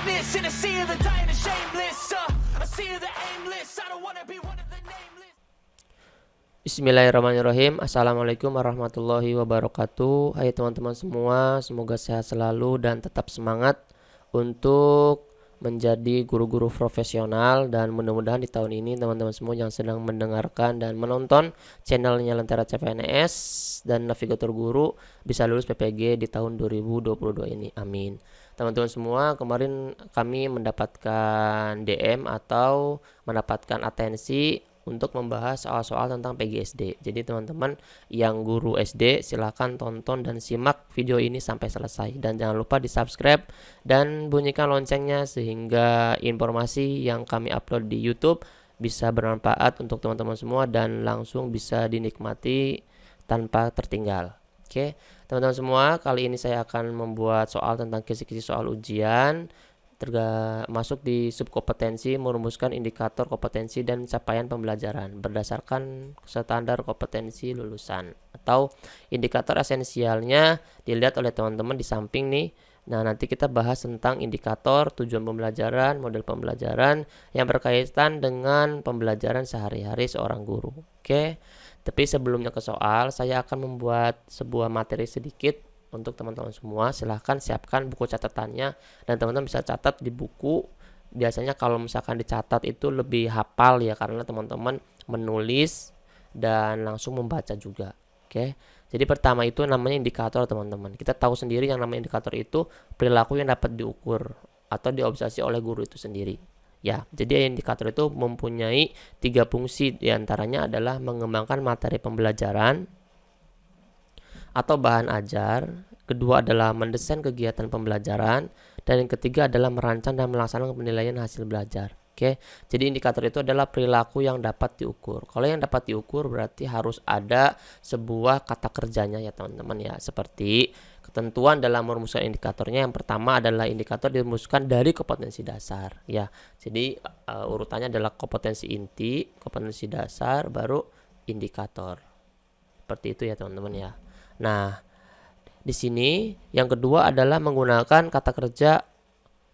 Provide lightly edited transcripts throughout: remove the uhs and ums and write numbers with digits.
this in a sea of the dying and shameless, a sea of the aimless. I don't wanna be one of the nameless. Bismillahirrahmanirrahim. Assalamualaikum warahmatullahi wabarakatuh. Hai teman-teman semua, semoga sehat selalu dan tetap semangat untuk menjadi guru-guru profesional. Dan mudah-mudahan di tahun ini teman-teman semua yang sedang mendengarkan dan menonton channelnya Lentera CPNS dan Navigator Guru bisa lulus PPG di tahun 2022 ini, amin. Teman-teman semua, kemarin kami mendapatkan DM atau mendapatkan atensi untuk membahas soal-soal tentang PGSD. Jadi teman-teman yang guru SD silahkan tonton dan simak video ini sampai selesai. Dan jangan lupa di subscribe dan bunyikan loncengnya sehingga informasi yang kami upload di YouTube bisa bermanfaat untuk teman-teman semua dan langsung bisa dinikmati tanpa tertinggal. Oke, teman-teman semua, kali ini saya akan membuat soal tentang kisi-kisi soal ujian. Masuk di subkompetensi, merumuskan indikator kompetensi dan capaian pembelajaran berdasarkan standar kompetensi lulusan atau indikator esensialnya dilihat oleh teman-teman di samping nih. Nah, nanti kita bahas tentang indikator tujuan pembelajaran, model pembelajaran yang berkaitan dengan pembelajaran sehari-hari seorang guru. Oke, tapi sebelumnya ke soal, saya akan membuat sebuah materi sedikit untuk teman-teman semua. Silahkan siapkan buku catatannya dan teman-teman bisa catat di buku. Biasanya kalau misalkan dicatat itu lebih hafal ya, karena teman-teman menulis dan langsung membaca juga. Oke, jadi pertama itu namanya indikator teman-teman. Kita tahu sendiri yang namanya indikator itu perilaku yang dapat diukur atau diobservasi oleh guru itu sendiri. Ya, jadi indikator itu mempunyai 3 fungsi, diantaranya adalah mengembangkan materi pembelajaran atau bahan ajar, kedua adalah mendesain kegiatan pembelajaran, dan yang ketiga adalah merancang dan melaksanakan penilaian hasil belajar. Oke, jadi indikator itu adalah perilaku yang dapat diukur. Kalau yang dapat diukur berarti harus ada sebuah kata kerjanya ya teman-teman ya. Seperti ketentuan dalam merumuskan indikatornya, yang pertama adalah indikator dirumuskan dari kompetensi dasar ya. Jadi urutannya adalah kompetensi inti, kompetensi dasar, baru indikator. Seperti itu ya teman-teman ya. Nah, di sini yang kedua adalah menggunakan kata kerja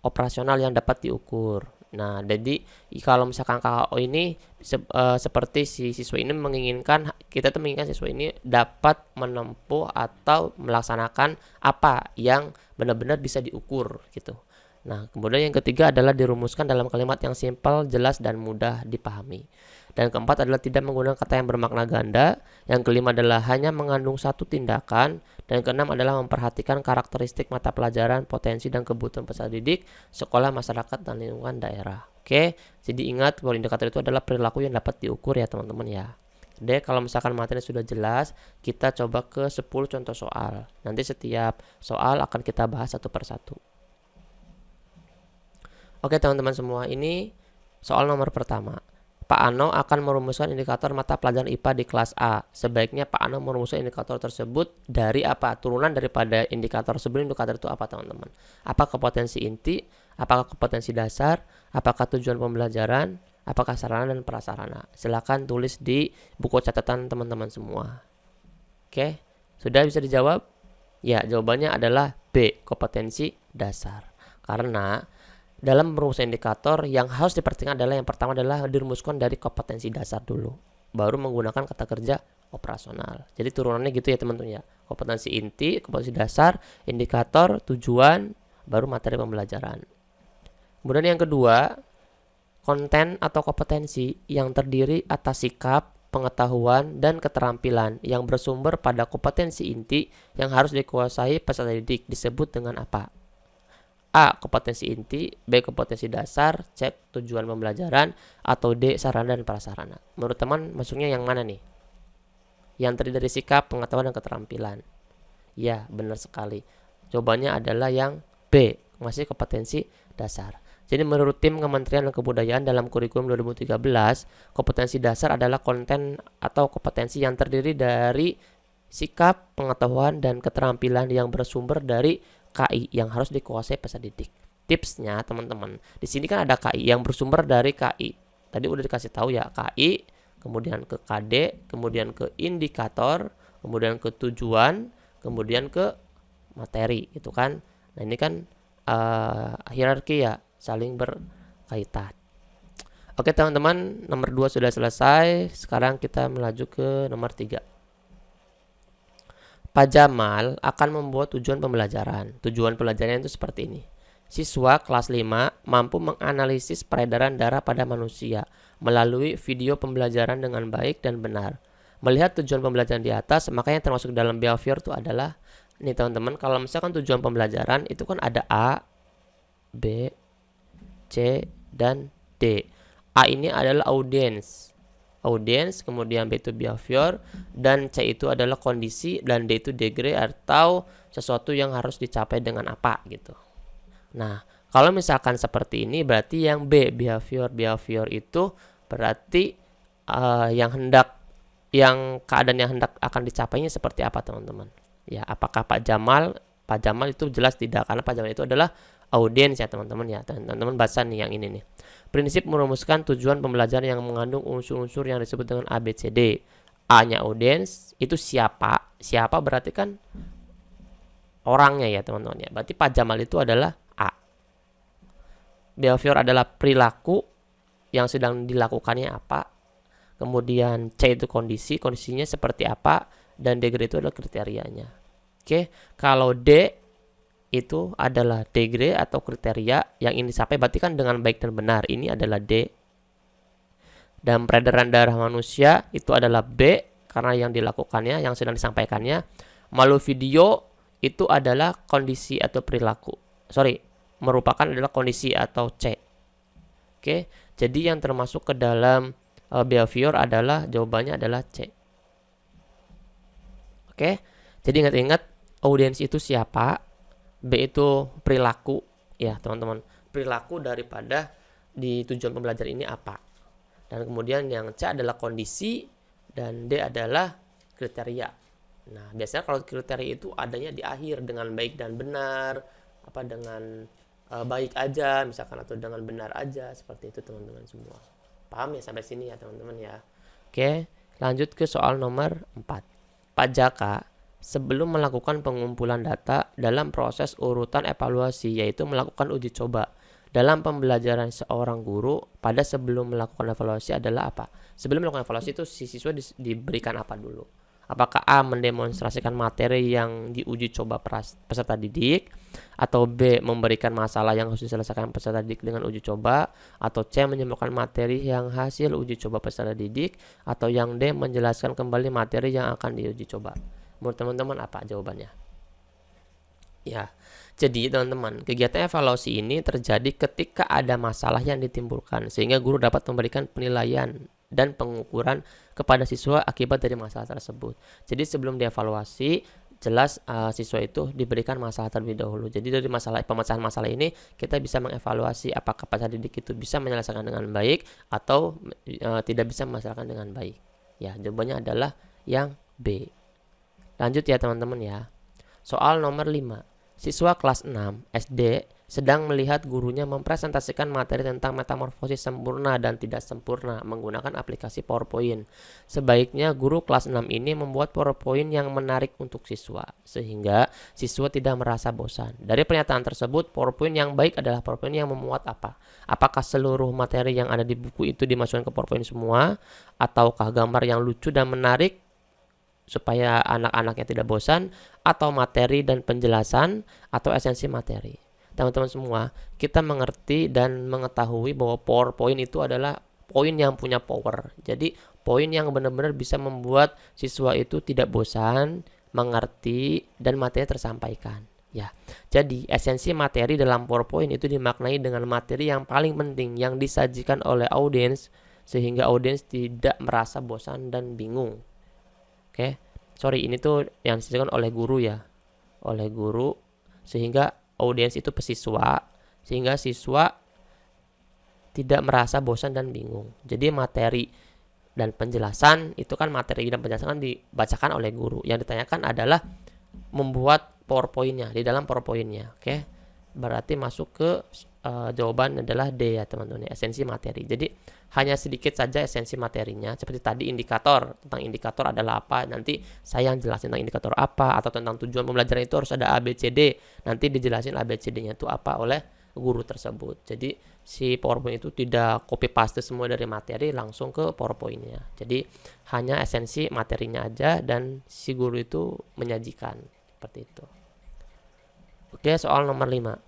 operasional yang dapat diukur. Nah, jadi kalau misalkan KKO ini seperti si siswa ini kita menginginkan siswa ini dapat menempuh atau melaksanakan apa yang benar-benar bisa diukur gitu. Nah, kemudian yang ketiga adalah dirumuskan dalam kalimat yang simpel, jelas, dan mudah dipahami. Dan keempat adalah tidak menggunakan kata yang bermakna ganda. Yang kelima adalah hanya mengandung satu tindakan. Dan keenam adalah memperhatikan karakteristik mata pelajaran, potensi, dan kebutuhan peserta didik, sekolah, masyarakat, dan lingkungan daerah. Oke, jadi ingat bahwa indikator itu adalah perilaku yang dapat diukur ya teman-teman ya. Jadi kalau misalkan materi sudah jelas, kita coba ke 10 contoh soal. Nanti setiap soal akan kita bahas satu persatu. Oke teman-teman semua, ini soal nomor pertama. Pak Ano akan merumuskan indikator mata pelajaran IPA di kelas A. Sebaiknya Pak Ano merumuskan indikator tersebut dari apa? Turunan daripada indikator sebelum. Indikator itu apa teman-teman? Apakah kompetensi inti? Apakah kompetensi dasar? Apakah tujuan pembelajaran? Apakah sarana dan prasarana? Silakan tulis di buku catatan teman-teman semua. Oke, sudah bisa dijawab? Ya, jawabannya adalah B, kompetensi dasar. Karena dalam merumuskan indikator yang harus diperhatikan adalah yang pertama adalah dirumuskan dari kompetensi dasar dulu, baru menggunakan kata kerja operasional. Jadi turunannya gitu ya teman-teman ya. Kompetensi inti, kompetensi dasar, indikator, tujuan, baru materi pembelajaran. Kemudian yang kedua, konten atau kompetensi yang terdiri atas sikap, pengetahuan, dan keterampilan yang bersumber pada kompetensi inti yang harus dikuasai peserta didik disebut dengan apa? A. Kompetensi inti, B. Kompetensi dasar, C. Tujuan pembelajaran, atau D. Sarana dan prasarana. Menurut teman masuknya yang mana nih? Yang terdiri dari sikap, pengetahuan, dan keterampilan. Ya, benar sekali. Jawabannya adalah yang B, masih kompetensi dasar. Jadi menurut tim Kementerian Kebudayaan dalam kurikulum 2013, kompetensi dasar adalah konten atau kompetensi yang terdiri dari sikap, pengetahuan, dan keterampilan yang bersumber dari KI yang harus dikuasai peserta didik. Tipsnya teman-teman, di sini kan ada KI yang bersumber dari KI. Tadi udah dikasih tahu ya, KI, kemudian ke KD, kemudian ke indikator, kemudian ke tujuan, kemudian ke materi, gitu kan. Nah, ini kan hierarki ya. saling berkaitan. Oke teman-teman, nomor 2 sudah selesai. Sekarang kita melaju ke nomor 3. Pak Jamal akan membuat tujuan pembelajaran. Tujuan pembelajaran itu seperti ini. Siswa kelas 5 mampu menganalisis peredaran darah pada manusia melalui video pembelajaran dengan baik dan benar. Melihat tujuan pembelajaran di atas, makanya termasuk dalam behavior itu adalah, nih teman-teman, kalau misalkan tujuan pembelajaran itu kan ada A, B, C, dan D. A ini adalah audience, kemudian B itu behavior, dan C itu adalah kondisi, dan D itu degree atau sesuatu yang harus dicapai dengan apa gitu. Nah, kalau misalkan seperti ini berarti yang B behavior itu berarti keadaan yang hendak akan dicapainya seperti apa teman-teman? Ya, apakah Pak Jamal itu jelas tidak, karena Pak Jamal itu adalah audiens ya teman-teman ya. Teman-teman baca nih yang ini nih. Prinsip merumuskan tujuan pembelajaran yang mengandung unsur-unsur yang disebut dengan ABCD. A-nya audiens, itu siapa? Siapa berarti kan orangnya ya teman-teman ya. Berarti Pak Jamal itu adalah A. Behavior adalah perilaku yang sedang dilakukannya apa. Kemudian C itu kondisinya seperti apa, dan degree itu adalah kriterianya. Oke, kalau D itu adalah degree atau kriteria yang ingin dicapai, berarti kan dengan baik dan benar, ini adalah D. Dan peredaran darah manusia itu adalah B, karena yang dilakukannya, yang sedang disampaikannya. Melalui video itu adalah kondisi atau perilaku, merupakan adalah kondisi atau C. Oke, jadi yang termasuk ke dalam behavior adalah, jawabannya adalah C. Oke, jadi ingat-ingat audiens itu siapa, B itu perilaku ya teman-teman, perilaku daripada di tujuan pembelajaran ini apa, dan kemudian yang C adalah kondisi, dan D adalah kriteria. Nah, biasanya kalau kriteria itu adanya di akhir dengan baik dan benar, dengan baik aja misalkan, atau dengan benar aja, seperti itu teman-teman semua. Paham ya sampai sini ya teman-teman ya? Oke, lanjut ke soal nomor 4. Pak Jaka sebelum melakukan pengumpulan data dalam proses urutan evaluasi, yaitu melakukan uji coba dalam pembelajaran seorang guru pada sebelum melakukan evaluasi adalah apa? Sebelum melakukan evaluasi itu si siswa diberikan apa dulu? Apakah A, mendemonstrasikan materi yang diuji coba peserta didik, atau B, memberikan masalah yang harus diselesaikan peserta didik dengan uji coba, atau C, menyimpulkan materi yang hasil uji coba peserta didik, atau yang D, menjelaskan kembali materi yang akan diuji coba? Menurut teman-teman apa jawabannya? Ya, jadi teman-teman, kegiatan evaluasi ini terjadi ketika ada masalah yang ditimbulkan, sehingga guru dapat memberikan penilaian dan pengukuran kepada siswa akibat dari masalah tersebut. Jadi sebelum dievaluasi, jelas siswa itu diberikan masalah terlebih dahulu. Jadi dari pemecahan masalah ini kita bisa mengevaluasi apakah peserta didik itu bisa menyelesaikan dengan baik atau tidak bisa menyelesaikan dengan baik. Ya, jawabannya adalah yang B. Lanjut ya teman-teman ya. Soal nomor 5. Siswa kelas 6 SD sedang melihat gurunya mempresentasikan materi tentang metamorfosis sempurna dan tidak sempurna menggunakan aplikasi PowerPoint. Sebaiknya guru kelas 6 ini membuat PowerPoint yang menarik untuk siswa, sehingga siswa tidak merasa bosan. Dari pernyataan tersebut, PowerPoint yang baik adalah PowerPoint yang memuat apa? Apakah seluruh materi yang ada di buku itu dimasukkan ke PowerPoint semua? Ataukah gambar yang lucu dan menarik supaya anak-anaknya tidak bosan, atau materi dan penjelasan, atau esensi materi? Teman-teman semua, kita mengerti dan mengetahui bahwa PowerPoint itu adalah poin yang punya power. Jadi poin yang benar-benar bisa membuat siswa itu tidak bosan, mengerti, dan materi tersampaikan. Ya, jadi esensi materi dalam PowerPoint itu dimaknai dengan materi yang paling penting yang disajikan oleh audiens, sehingga audiens tidak merasa bosan dan bingung. Oke, ini tuh yang disajikan oleh guru ya, oleh guru, sehingga audiens itu pesiswa, sehingga siswa tidak merasa bosan dan bingung. Jadi materi dan penjelasan itu kan, materi dan penjelasan kan dibacakan oleh guru. Yang ditanyakan adalah membuat PowerPoint-nya, di dalam PowerPoint-nya. Oke, berarti masuk ke jawaban adalah D ya teman-teman, esensi materi. Jadi hanya sedikit saja esensi materinya, seperti tadi indikator, tentang indikator adalah apa, nanti saya yang jelasin tentang indikator apa, atau tentang tujuan pembelajaran itu harus ada ABCD, nanti dijelasin ABCD-nya itu apa oleh guru tersebut. Jadi si PowerPoint itu tidak copy paste semua dari materi langsung ke PowerPoint-nya. Jadi hanya esensi materinya aja dan si guru itu menyajikan seperti itu. Oke, soal nomor 5.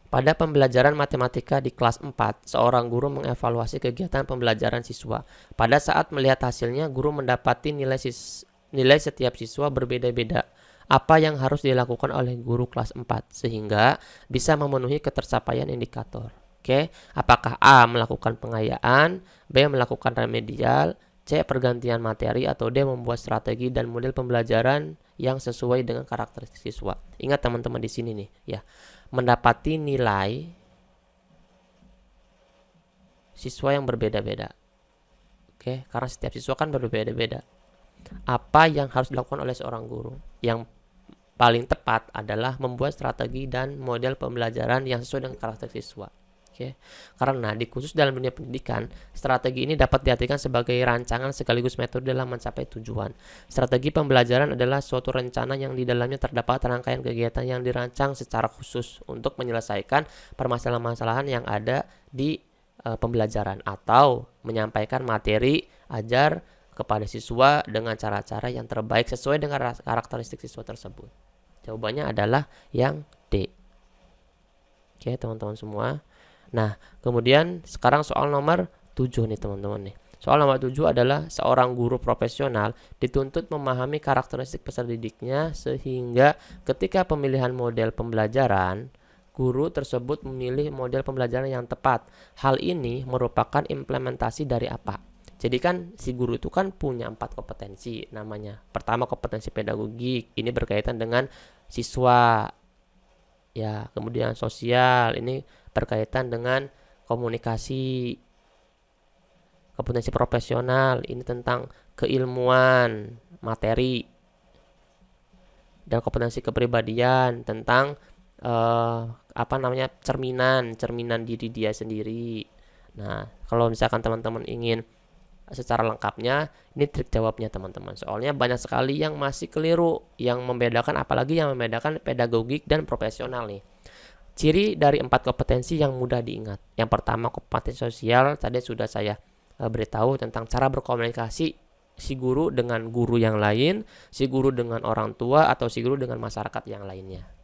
Pada pembelajaran matematika di kelas 4, seorang guru mengevaluasi kegiatan pembelajaran siswa. Pada saat melihat hasilnya, guru mendapati nilai setiap siswa berbeda-beda. Apa yang harus dilakukan oleh guru kelas 4 sehingga bisa memenuhi ketercapaian indikator? Oke, apakah A. melakukan pengayaan, B. melakukan remedial, C. pergantian materi, atau D. membuat strategi dan model pembelajaran yang sesuai dengan karakteristik siswa? Ingat teman-teman di sini nih, ya. Mendapati nilai siswa yang berbeda-beda. Oke, karena setiap siswa kan berbeda-beda. Apa yang harus dilakukan oleh seorang guru? Yang paling tepat adalah membuat strategi dan model pembelajaran yang sesuai dengan karakter siswa. Oke, karena di khusus dalam dunia pendidikan, strategi ini dapat diartikan sebagai rancangan sekaligus metode dalam mencapai tujuan. Strategi pembelajaran adalah suatu rencana yang di dalamnya terdapat rangkaian kegiatan yang dirancang secara khusus untuk menyelesaikan permasalahan-permasalahan yang ada di pembelajaran atau menyampaikan materi ajar kepada siswa dengan cara-cara yang terbaik sesuai dengan karakteristik siswa tersebut. Jawabannya adalah yang D. Oke, teman-teman semua. Nah, kemudian sekarang soal nomor 7 nih teman-teman nih. Soal nomor 7 adalah seorang guru profesional dituntut memahami karakteristik peserta didiknya sehingga ketika pemilihan model pembelajaran, guru tersebut memilih model pembelajaran yang tepat. Hal ini merupakan implementasi dari apa? Jadi kan si guru itu kan punya 4 kompetensi namanya. Pertama, kompetensi pedagogik, ini berkaitan dengan siswa. Ya, kemudian sosial, ini berkaitan dengan komunikasi. Kompetensi profesional, ini tentang keilmuan, materi. Dan kompetensi kepribadian tentang cerminan diri dia sendiri. Nah, kalau misalkan teman-teman ingin secara lengkapnya, ini trik jawabnya teman-teman. Soalnya banyak sekali yang masih keliru, yang membedakan, apalagi yang membedakan pedagogik dan profesional nih. Ciri dari 4 kompetensi yang mudah diingat. Yang pertama, kompetensi sosial. Tadi sudah saya beritahu tentang cara berkomunikasi si guru dengan guru yang lain, si guru dengan orang tua, atau si guru dengan masyarakat yang lainnya.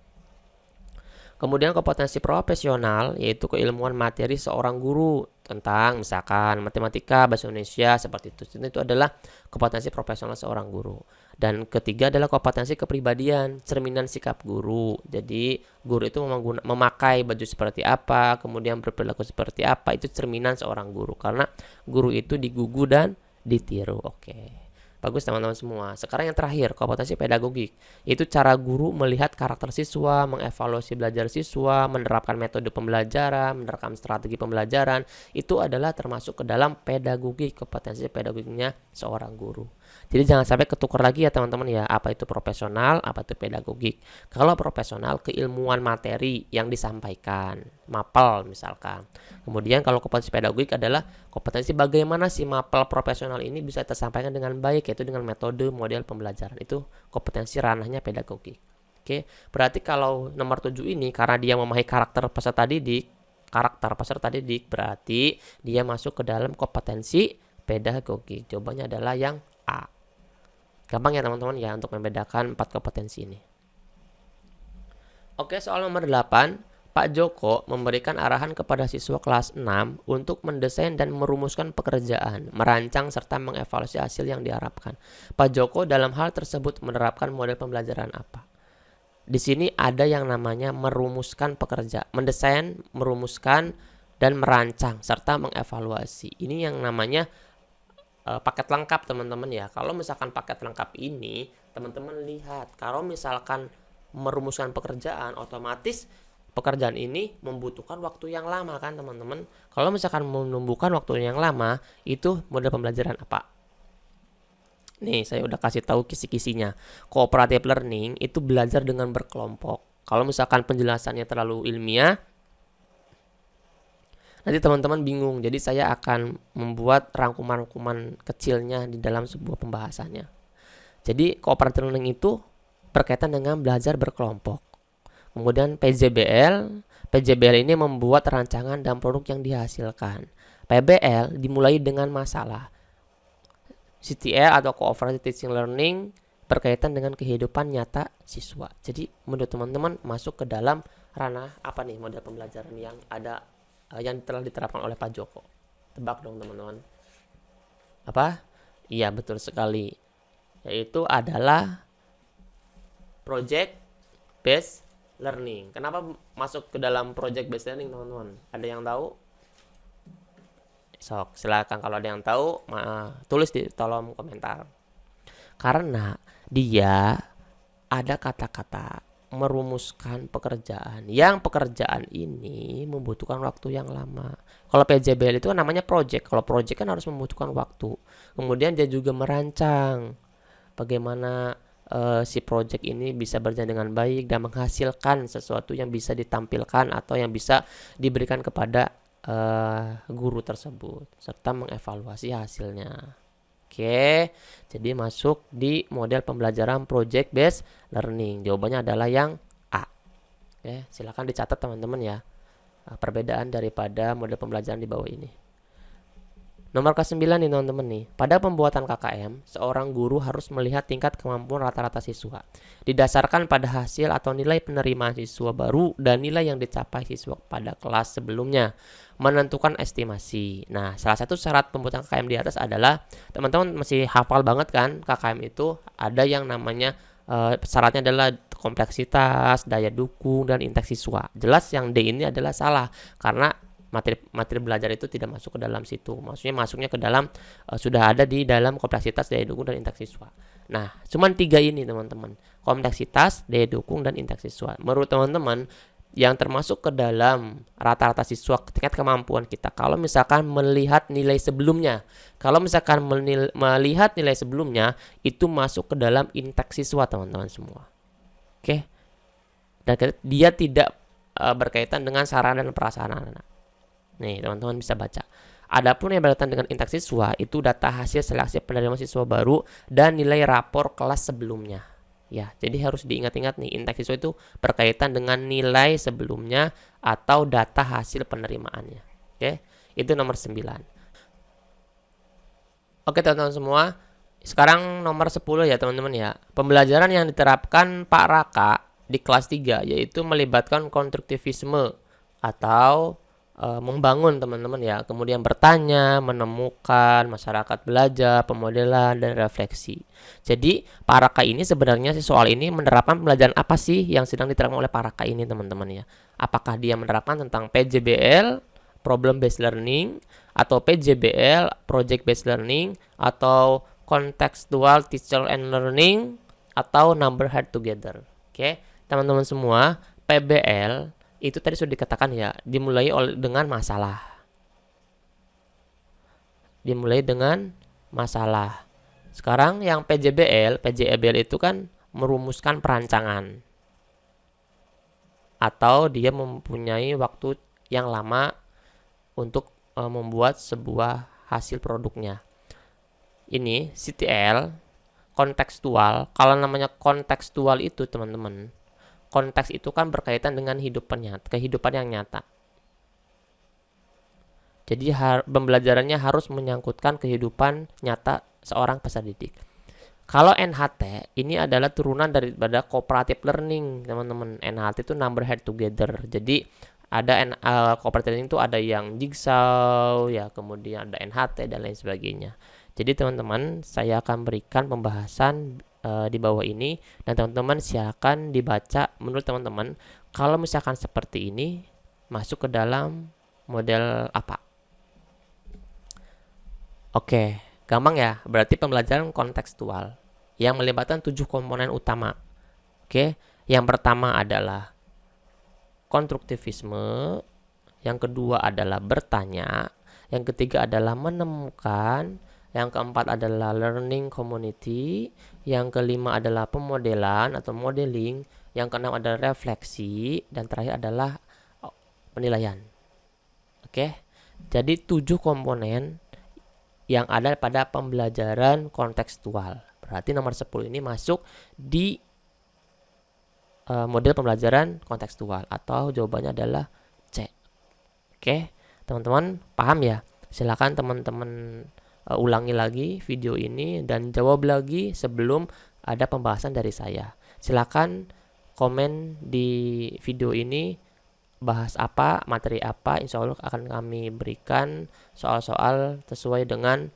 Kemudian kompetensi profesional, yaitu keilmuan materi seorang guru tentang misalkan matematika, bahasa Indonesia, seperti itu. Itu adalah kompetensi profesional seorang guru. Dan ketiga adalah kompetensi kepribadian, cerminan sikap guru. Jadi guru itu memakai baju seperti apa, kemudian berperilaku seperti apa, itu cerminan seorang guru. Karena guru itu digugu dan ditiru. Oke. Bagus teman-teman semua. Sekarang yang terakhir, kompetensi pedagogik. Yaitu cara guru melihat karakter siswa, mengevaluasi belajar siswa, menerapkan metode pembelajaran, menerapkan strategi pembelajaran. Itu adalah termasuk ke dalam pedagogik, kompetensi pedagogiknya seorang guru. Jadi jangan sampai ketukar lagi ya teman-teman ya, apa itu profesional, apa itu pedagogik. Kalau profesional, keilmuan materi yang disampaikan, mapel misalkan. Kemudian kalau kompetensi pedagogik adalah kompetensi bagaimana si mapel profesional ini bisa tersampaikan dengan baik, yaitu dengan metode model pembelajaran. Itu kompetensi ranahnya pedagogik. Oke, berarti kalau nomor 7 ini karena dia memahami karakter peserta didik, berarti dia masuk ke dalam kompetensi pedagogik. Jawabannya adalah yang A. Gampang ya teman-teman ya untuk membedakan 4 kompetensi ini. Oke, soal nomor 8. Pak Joko memberikan arahan kepada siswa kelas 6 untuk mendesain dan merumuskan pekerjaan, merancang serta mengevaluasi hasil yang diharapkan. Pak Joko dalam hal tersebut menerapkan model pembelajaran apa? Di sini ada yang namanya merumuskan pekerjaan, mendesain, merumuskan, dan merancang serta mengevaluasi. Ini yang namanya paket lengkap teman-teman ya. Kalau misalkan paket lengkap ini teman-teman lihat, kalau misalkan merumuskan pekerjaan, otomatis pekerjaan ini membutuhkan waktu yang lama kan teman-teman. Kalau misalkan membutuhkan waktu yang lama, itu model pembelajaran apa? Nih saya udah kasih tahu kisi-kisinya. Cooperative learning itu belajar dengan berkelompok. Kalau misalkan penjelasannya terlalu ilmiah, nanti teman-teman bingung. Jadi saya akan membuat rangkuman-rangkuman kecilnya di dalam sebuah pembahasannya. Jadi cooperative learning itu berkaitan dengan belajar berkelompok. Kemudian PJBL. PJBL ini membuat rancangan dan produk yang dihasilkan. PBL dimulai dengan masalah. CTL atau Cooperative Teaching Learning berkaitan dengan kehidupan nyata siswa. Jadi menurut teman-teman masuk ke dalam ranah apa nih model pembelajaran yang ada yang telah diterapkan oleh Pak Joko? Tebak dong teman-teman. Apa? Iya, betul sekali. Yaitu adalah project based learning. Kenapa masuk ke dalam project based learning, teman-teman? Ada yang tahu? Sok, silakan kalau ada yang tahu, tulis di kolom komentar. Karena dia ada kata-kata merumuskan pekerjaan yang pekerjaan ini membutuhkan waktu yang lama. Kalau PJBL itu kan namanya project. Kalau project kan harus membutuhkan waktu. Kemudian dia juga merancang bagaimana si project ini bisa berjalan dengan baik dan menghasilkan sesuatu yang bisa ditampilkan atau yang bisa diberikan kepada guru tersebut serta mengevaluasi hasilnya. Oke, jadi masuk di model pembelajaran project based learning. Jawabannya adalah yang A. Oke, silakan dicatat teman-teman ya. Perbedaan daripada model pembelajaran di bawah ini. Nomor ke-9 nih teman-teman nih. Pada pembuatan KKM, seorang guru harus melihat tingkat kemampuan rata-rata siswa. Didasarkan pada hasil atau nilai penerimaan siswa baru dan nilai yang dicapai siswa pada kelas sebelumnya. Menentukan estimasi. Nah, salah satu syarat pembuatan KKM di atas adalah, teman-teman masih hafal banget kan, KKM itu ada yang namanya syaratnya adalah kompleksitas, daya dukung, dan interaksi siswa. Jelas yang D ini adalah salah karena materi belajar itu tidak masuk ke dalam situ. Maksudnya masuknya ke dalam sudah ada di dalam kompleksitas, daya dukung, dan interaksi siswa. Nah, cuman 3 ini teman-teman. Kompleksitas, daya dukung, dan interaksi siswa. Menurut teman-teman yang termasuk ke dalam rata-rata siswa tingkat kemampuan kita. Kalau misalkan melihat nilai sebelumnya, melihat nilai sebelumnya itu masuk ke dalam interaksi siswa teman-teman semua. Oke. Dan dia tidak berkaitan dengan sarana dan prasarana. Nih, teman-teman bisa baca. Adapun yang berkaitan dengan interaksi siswa itu data hasil seleksi penerimaan siswa baru dan nilai rapor kelas sebelumnya. Ya, jadi harus diingat-ingat nih, interaksi siswa itu berkaitan dengan nilai sebelumnya atau data hasil penerimaannya. Oke, itu nomor 9. Oke, teman-teman semua. Sekarang nomor 10 ya, teman-teman ya. Pembelajaran yang diterapkan Pak Raka di kelas 3 yaitu melibatkan konstruktivisme atau membangun teman-teman ya, kemudian bertanya, menemukan, masyarakat belajar, pemodelan, dan refleksi. Jadi Pak Raka ini sebenarnya si soal ini menerapkan pembelajaran apa sih yang sedang diterapkan oleh Pak Raka ini teman-teman ya. Apakah dia menerapkan tentang PJBL, Problem Based Learning, atau PJBL, Project Based Learning, atau Contextual Teacher and Learning, atau Number Head Together. Oke, teman-teman semua, PBL itu tadi sudah dikatakan ya, dimulai dengan masalah. Dimulai dengan masalah. Sekarang yang PJBL itu kan merumuskan perancangan. Atau dia mempunyai waktu yang lama untuk membuat sebuah hasil produknya. Ini CTL, kontekstual. Kalau namanya kontekstual itu teman-teman, konteks itu kan berkaitan dengan kehidupan yang nyata. Jadi pembelajarannya harus menyangkutkan kehidupan nyata seorang peserta didik. Kalau NHT ini adalah turunan daripada cooperative learning, teman-teman. NHT itu number head together. Jadi ada cooperative learning itu ada yang jigsaw ya, kemudian ada NHT dan lain sebagainya. Jadi teman-teman, saya akan berikan pembahasan di bawah ini dan teman-teman silakan dibaca menurut teman-teman kalau misalkan seperti ini masuk ke dalam model apa. Oke, gampang ya, berarti pembelajaran kontekstual yang melibatkan 7 komponen utama. Oke, yang pertama adalah konstruktivisme, yang kedua adalah bertanya, yang ketiga adalah menemukan, yang keempat adalah learning community, yang kelima adalah pemodelan atau modeling, yang keenam adalah refleksi, dan terakhir adalah penilaian. Oke, jadi 7 komponen yang ada pada pembelajaran kontekstual. Berarti nomor 10 ini masuk di model pembelajaran kontekstual, atau jawabannya adalah C. Oke, teman-teman paham ya? Silakan teman-teman ulangi lagi video ini dan jawab lagi sebelum ada pembahasan dari saya. Silakan komen di video ini bahas apa, materi apa, insya Allah akan kami berikan soal-soal sesuai dengan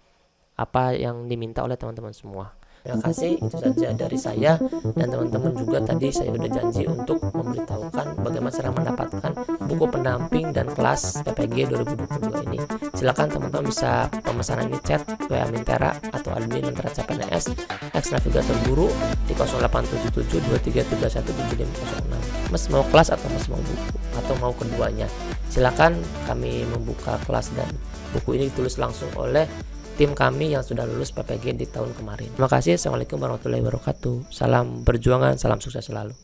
apa yang diminta oleh teman-teman semua. Terima kasih, itu saja dari saya. Dan teman-teman juga tadi saya udah janji untuk memberitahukan bagaimana cara mendapatkan buku pendamping dan kelas PPG 2022 ini. Silakan teman-teman bisa pemesanan di chat WA Mintera atau admin Lentera CPNS X Navigator Guru di 087723317506. Mas mau kelas atau mas mau buku atau mau keduanya? Silakan, kami membuka kelas dan buku ini ditulis langsung oleh tim kami yang sudah lulus PPG di tahun kemarin. Terima kasih. Assalamualaikum warahmatullahi wabarakatuh. Salam perjuangan, salam sukses selalu.